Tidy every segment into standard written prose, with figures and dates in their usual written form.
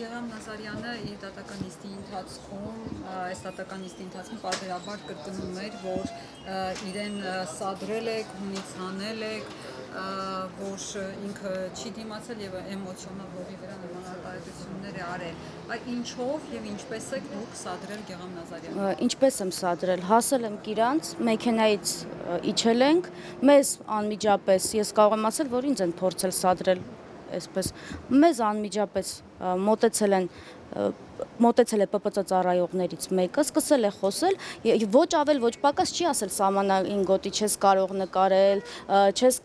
Գեղամ Նազարյանը իր դատական նիստի ընթացքում պարբերաբար կրկնում էր, որ իրեն սադրել եք, հունից հանել եք, որ ինքը չի դիմացել եւ էմոցիոնալ ողի վրա նման արտահայտություններ է արել։ Ինչով եւ ինչպես եք դուք սադրել Գեղամ Նազարյանին։ Ինչպես եմ սադրել, հասել եմ Կիրանց, մեքենայից իջել ենք, մեզ անմիջապես, ես կարող եմ ասել, որ ինձ են փորձել սադրել, այսպես, մեզ անմիջապես մոտեցել է ՊՊԾ ծառայողներից մեկը, սկսել է խոսել, ոչ ավել, ոչ պակաս չի ասել սահմանային գոտի չես կարող նկարել, չես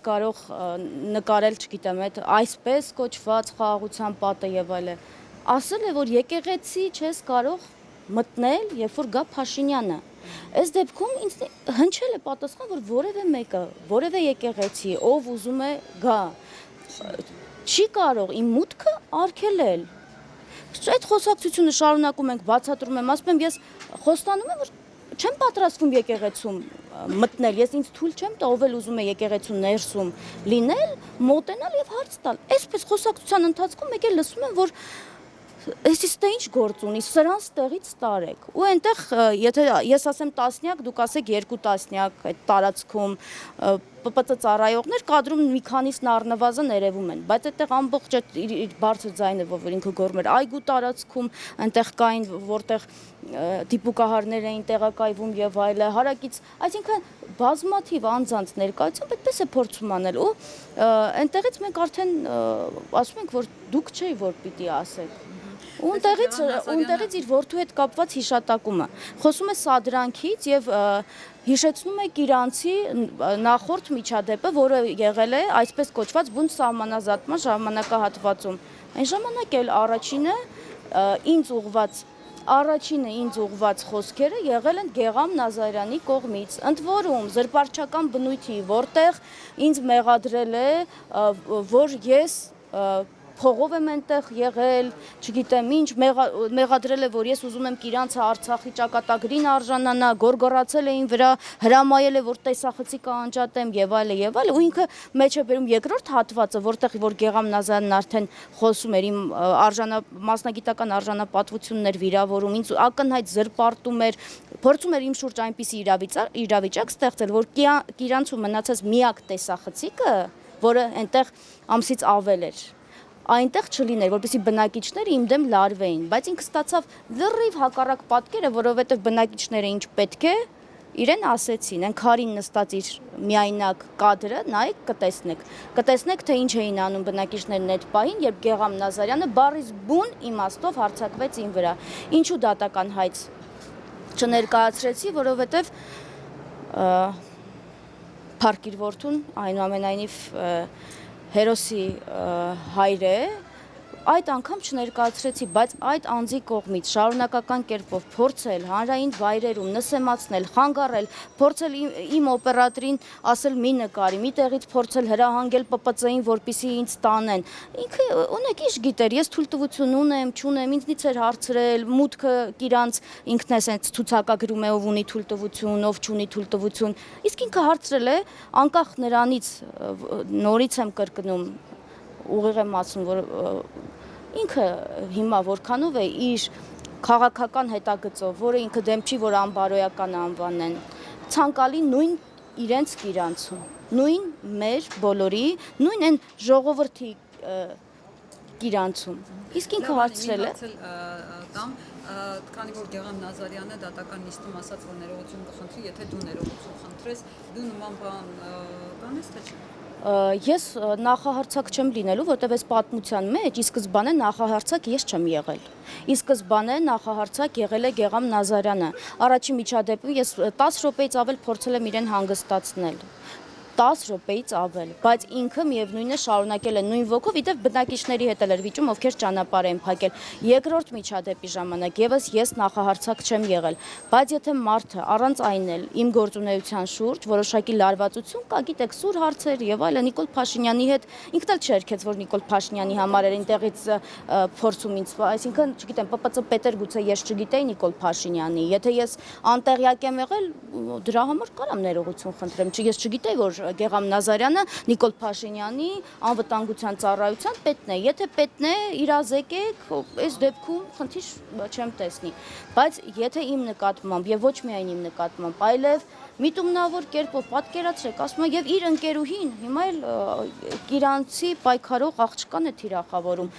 կարող նկարել, չգիտեմ, այսպես կոչված խաղաղության պատը եւ այլն։ Ասել է, որ եկեղեցի չես կարող մտնել, երբ որ գա Փաշինյանը։ Այս դեպքում ինձ հնչել է պատասխան, որ որևէ մեկը, որևէ եկեղեցի, ով ուզում է գա, չի կարող իմ մուտքը արգելել։ Այդ խոսակցությունը շարունակում ենք, բացատրում եմ, ասում եմ, ես խոստանում եմ, որ չեմ պատրաստվում եկեղեցում մտնել, ես ինձ թույլ չեմ տա, ով էլ ուզում է եկեղեցու ներսում լինել, մոտենալ եւ հարց տալ։ Այսպես խոսակցության ընթացքում մեկ էլ լսում եմ, որ Էսի ստե ինչ գործ ունի, սրան ստեղից տարեք։ Ու այնտեղ, եթե ես ասեմ տասնյակ, դուք ասեք 2 տասնյակ այդ տարածքում ՊՊԾ ծառայողներ կադրում մի քանիսն առնվազն երևում են, բայց այդտեղ ամբողջ իր բարձր ձայնը, որ ինքը գոռում էր այգու տարածքում, այնտեղ կային, որտեղ դիպուկահարներ էին տեղակայվում եւ այլն, հարակից, այսինքն բազմաթիվ անձանց ներկայությամբ այդպես է փորձում անել ու այնտեղից մենք արդեն ասում ենք, որ դուք չէ որ պիտի ասեք։ Ունտեղից իր որդու հետ կապված հիշատակումը խոսում է սադրանքից եւ հիշեցնում է Կիրանցի նախորդ միջադեպը, որը եղել է այսպես կոչված բուն սահմանազատման ժամանակահատվածում։ Այն ժամանակ էլ առաջինը ինձ ուղված խոսքերը եղել են Գեղամ Նազարյանի կողմից, ընդ որում զրպարտչական բնույթի, որտեղ ինձ մեղադրել է, որ ես փողով եմ այնտեղ եղել, չգիտեմ ինչ, մեղադրել է, որ ես ուզում եմ Կիրանցը Արցախի ճակատագրին արժանանա, գորգորացել էին վրա, հրամայել է, որ տեսախցիկը անջատեմ եւ այլն, ու ինքը մեջ է բերում երկրորդ հատվածը, որտեղ որ Գեղամ Նազարյանն արդեն խոսում էր իմ մասնագիտական արժանապատվություններ վիրավորում, ինձ ակնհայտ զրպարտում էր, փորձում էր իմ շուրջ այնպիսի իրավիճակ ստեղծել, որ Կիրանցու մնացած միակ տեսախցիկը, որը այնտեղ ամսից ավել էր, այնտեղ չլիներ, որպեսզի բնակիչները իմ դեմ լարվեին, բայց ինքը ստացավ լրիվ հակառակ պատկերը, որովհետև բնակիչները ինչ պետք է, իրեն ասեցին, այն քարին նստած իր միայնակ կադրը, նայեք կտեսնեք, թե ինչ էին անում բնակիչներն այդ պահին, երբ Գեղամ Նազարյանը բառից բուն իմաստով հարձակվեց իմ վրա։ Ինչու դատական հայց չներկայացրեցի, որովհետև Փառք իր որդուն, այնուամենայնիվ հերոսի հայր է, այդ անգամ չներկայացրեցի, բայց այդ անձի կողմից շարունակական կերպով փորձել հանրային վայրերում նսեմացնել, խանգարել, փորձել իմ օպերատորին ասել մի նկարի, մի տեղից փորձել հրահանգել ՊՊԾ-ին, որպեսզի ինձ տանեն։ Ինքը ունեք ինչ գիտեր, ես թույլտվություն ունեմ, չունեմ, ինձնից էր հարցրել, մուտքը Կիրանց ինքն է ասենց ցուցակագրում է ով ունի թույլտվություն, ով չունի թույլտվություն։ Իսկ ինքը հարցրել է անկախ նրանից, նորից եմ կրկնում, ուղիղ եմ ասում, որ ինքը հիմա որքանով է իր քաղաքական հետագծով, որը ինքը դեմ չի, որ անբարոյական անվանեն, ցանկալի նույն իրենց Կիրանցում, նույն մեր բոլորի, նույն այն ժողովրդի Կիրանցում։ Իսկ ինքը հարցրել է քանի որ Գեղամ Նազարյանը դատական նիստում ասաց, որ ներողություն կխնդրի, եթե դու ներողություն խնդրես, դու նման բան կանես թե չէ։ Ես նախահարցակ չեմ լինելու, որտեղ այս պատմության մեջ ի սկզբանե նախահարցակ ես չեմ եղել։ Ի սկզբանե նախահարցակ եղել է Գեղամ Նազարյանը։ Առաջին միջադեպում ես 10 րոպեից ավել փորձել եմ իրեն հանգստացնել։ 10 րոպեից ավել, բայց ինքը միևնույնն է շարունակել է նույն ոգով, իդեպ բնակիչների հետ էր վիճում, ովքեր ճանապարհ են փակել։ Երկրորդ միջադեպի ժամանակ եւս ես նախահարցակ չեմ եղել, բայց եթե մարդը առանց այն էլ իմ գործունեության շուրջ որոշակի լարվածություն կա, գիտեք, սուր հարցեր եւ այլն, Նիկոլ Փաշինյանի հետ ինքն էլ չերքեց, որ Նիկոլ Փաշինյանի համար էր այնտեղից փորձում ինձ, այսինքն, չգիտեմ, ՊՊՑ պետեր գուցե ես չգիտեի Նիկոլ Փաշինյանի, եթե ես անտեղյակ եմ եղել, դրա համար կարամ ներողություն խնդրեմ, ես չգիտեի, որ Գեգամ Նազարյանը Նիկոլ Փաշինյանի անվտանգության ծառայության պետն է։ Եթե պետն է, իրազեկեք, այս դեպքում խնդիր չեմ տեսնի։ Բայց եթե իմ նկատմամբ եւ ոչ միայն իմ նկատմամբ, այլև միտումնավոր կերպով պատկերացրեք, ասում եմ, եւ իր ընկերուհին հիմա էլ իրանցի պայքարող աղջկան է թիրախավորում։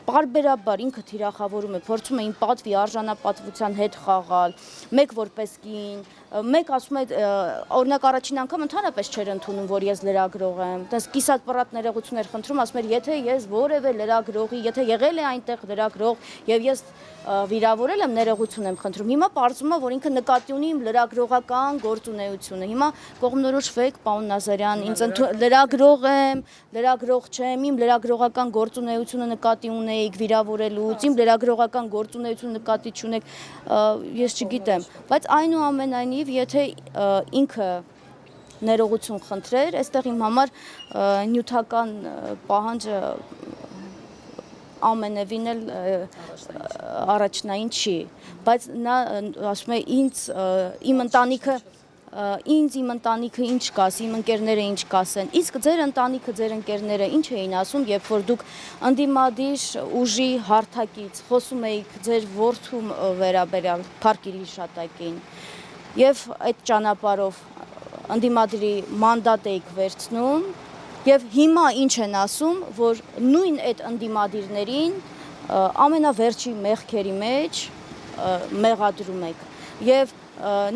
Պարբերաբար ինքը թիրախավորում է, փորձում է իմ պատվի արժանապատվության հետ խաղալ, մեկ որպես կին, մեկ ասում է, օրինակ առաջին անգամ ընդհանրապես չէր ընդունում, որ ես լրագրող եմ, տես կիսատ պռատ ներողություններ խնդրում, ասում էր, եթե ես որևէ լրագրողի, եթե եղել է այնտեղ լրագրող եւ ես վիրավորել եմ, ներողություն եմ խնդրում։ Հիմա պարզվում է, որ ինքը նկատի ունի իմ լրագրողական գործունեությունը։ Հիմա կողմնորոշվեք, պարոն Նազարյան, ինձ լրագրող եմ, լրագրող չեմ, իմ լրագրողական գործունեությունը նկատի ունեիք վիրավորելուց, իմ լրագրողական գործունեությունը նկատի չունեք, ես չգիտեմ, բայց այնուամենայնիվ, եթե ինքը ներողություն խնդրեր, այստեղ իմ համար նյութական պահանջը ամենևին էլ առաջնային չի, բայց նա ասում է իմ ընտանիքը ինչ կասի, իմ ընկերները ինչ կասեն, իսկ ձեր ընտանիքը, ձեր ընկերները ինչ էին ասում, երբ որ դուք ընդդիմադիր ուժի հարթակից խոսում էիք ձեր որդու վերաբերյալ Փարքիր հիշատակին եւ այդ ճանապարհով ընդդիմադիրի մանդատ էիք վերցնում եւ հիմա ինչ են ասում, որ նույն այդ ընդդիմադիրներին ամենավերջի մեղքերի մեջ մեղադրում եք եւ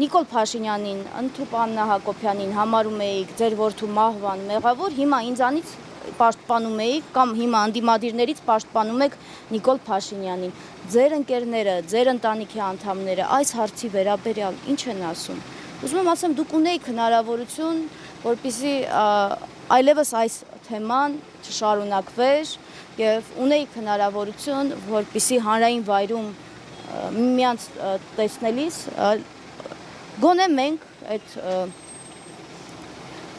Նիկոլ Փաշինյանին, Ընդհուպ Աննա Հակոբյանին համարում էիք ձեր որդու մահվան մեղավոր, հիմա ինձանից պաշտպանում էիք կամ հիմա ընդդիմադիրներից պաշտպանում եք Նիկոլ Փաշինյանին։ Ձեր ընկերները, ձեր ընտանիքի անդամները այս հարցի վերաբերյալ ինչ են ասում։ Ուզում եմ ասեմ, դուք ունեիք հնարավորություն, որպեսզի այլևս այս թեման չշարունակվեր եւ ունեիք հնարավորություն, որպեսզի հանրային վայրում միմյանց տեսնելիս գոնե մենք այդ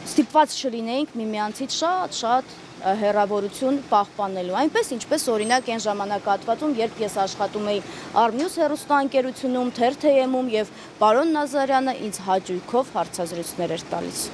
ստիպված չլինեինք միմյանցից շատ հեռավորություն պահպանելու, այնպես ինչպես օրինակ այն ժամանակահատվածում, երբ ես աշխատում էի Արմնյուս հեռուստաընկերությունում, Թերթ-ում եւ պարոն Նազարյանը ինձ հաճույքով հարցազրույցներ էր տալիս։